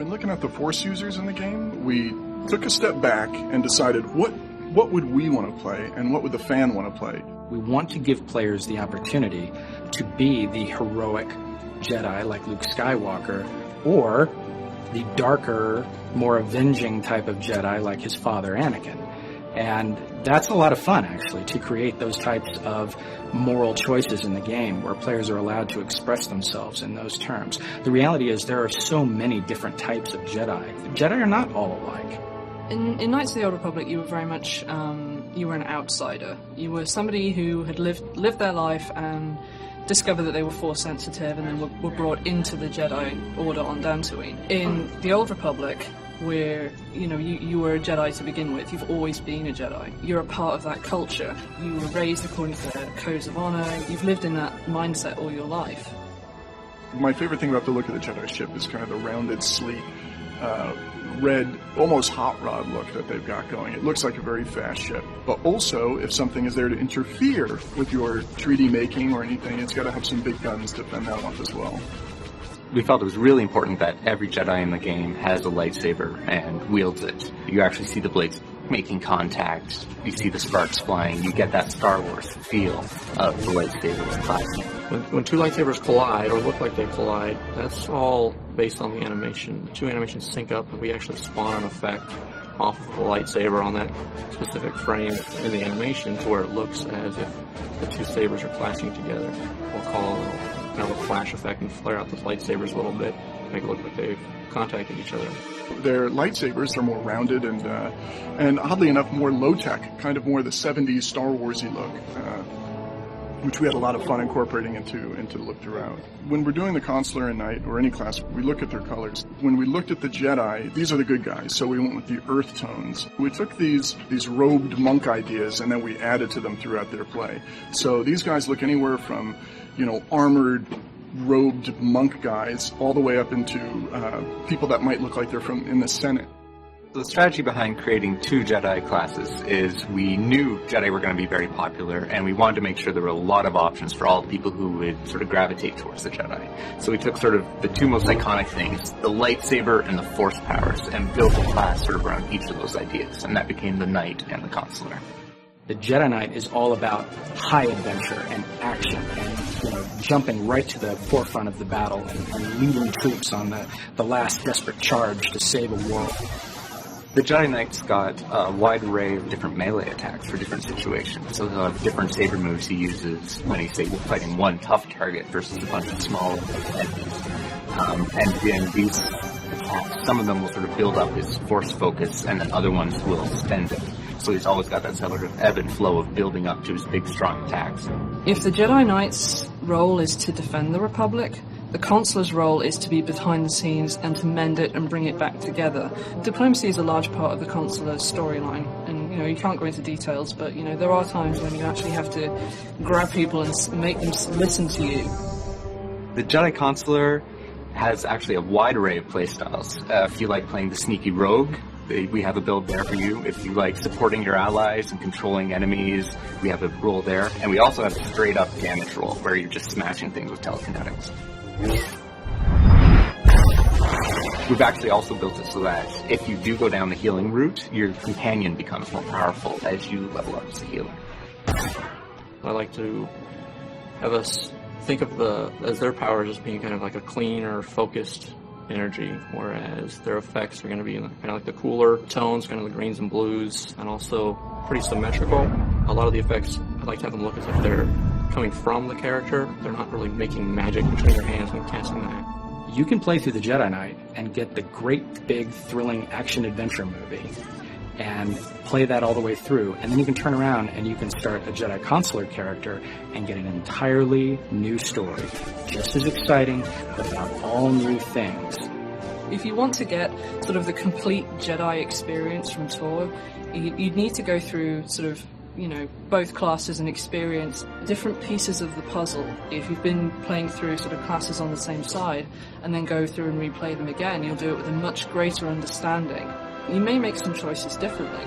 When looking at the Force users in the game, we took a step back and decided what would we want to play and what would the fan want to play. We want to give players the opportunity to be the heroic Jedi like Luke Skywalker, or the darker, more avenging type of Jedi like his father Anakin. And that's a lot of fun, actually, to create those types of moral choices in the game where players are allowed to express themselves in those terms. The reality is there are so many different types of Jedi. Jedi are not all alike. In Knights of the Old Republic, you were very much, you were an outsider. You were somebody who had lived their life and discovered that they were Force sensitive and then were brought into the Jedi Order on Dantooine. In the Old Republic, where, you were a Jedi to begin with, you've always been a Jedi. You're a part of that culture. You were raised according to their codes of honor. You've lived in that mindset all your life. My favorite thing about the look of the Jedi ship is kind of the rounded, sleek, red, almost hot rod look that they've got going. It looks like a very fast ship. But also, if something is there to interfere with your treaty making or anything, it's got to have some big guns to fend that off as well. We felt it was really important that every Jedi in the game has a lightsaber and wields it. You actually see the blades making contact, you see the sparks flying, you get that Star Wars feel of the lightsaber clashing. When two lightsabers collide, or look like they collide, that's all based on the animation. The two animations sync up, and we actually spawn an effect off of the lightsaber on that specific frame in the animation to where it looks as if the two sabers are clashing together. We'll call it a flash effect and flare out the lightsabers a little bit, make it look like they've contacted each other. Their lightsabers are more rounded and oddly enough more low-tech, kind of more the 70s Star Wars-y look, which we had a lot of fun incorporating into the look throughout. When we're doing the Consular and Knight, or any class, we look at their colors. When we looked at the Jedi, these are the good guys, so we went with the earth tones. We took these robed monk ideas and then we added to them throughout their play. So these guys look anywhere from, armored, robed monk guys, all the way up into people that might look like they're from in the Senate. The strategy behind creating two Jedi classes is we knew Jedi were going to be very popular, and we wanted to make sure there were a lot of options for all the people who would sort of gravitate towards the Jedi. So we took sort of the two most iconic things, the lightsaber and the Force powers, and built a class sort of around each of those ideas, and that became the Knight and the Consular. The Jedi Knight is all about high adventure and action and jumping right to the forefront of the battle and leading troops on the last desperate charge to save a world. The Jedi Knight's got a wide array of different melee attacks for different situations. So he'll have different saber moves he uses when he's fighting one tough target versus a bunch of small enemies. And then these attacks, some of them will sort of build up his Force focus, and then other ones will spend it. So he's always got that sort of ebb and flow of building up to his big, strong attacks. If the Jedi Knight's role is to defend the Republic, the Consular's role is to be behind the scenes and to mend it and bring it back together. Diplomacy is a large part of the Consular's storyline, and you can't go into details, but there are times when you actually have to grab people and make them listen to you. The Jedi Consular has actually a wide array of playstyles. If you like playing the sneaky rogue, we have a build there for you. If you like supporting your allies and controlling enemies, we have a role there. And we also have a straight-up damage role, where you're just smashing things with telekinetics. We've actually also built it so that if you do go down the healing route, your companion becomes more powerful as you level up as a healer. I like to have us think of as their powers as being kind of like a clean or focused energy, whereas their effects are going to be kind of like the cooler tones, kind of the greens and blues, and also pretty symmetrical. A lot of the effects, I like to have them look as if they're coming from the character. They're not really making magic between their hands and casting that. You can play through the Jedi Knight and get the great, big, thrilling action-adventure movie and play that all the way through, and then you can turn around and you can start a Jedi Consular character and get an entirely new story, just as exciting, but about all new things. If you want to get sort of the complete Jedi experience from Tor, you'd need to go through sort of both classes and experience different pieces of the puzzle. If you've been playing through sort of classes on the same side and then go through and replay them again, you'll do it with a much greater understanding. You may make some choices differently.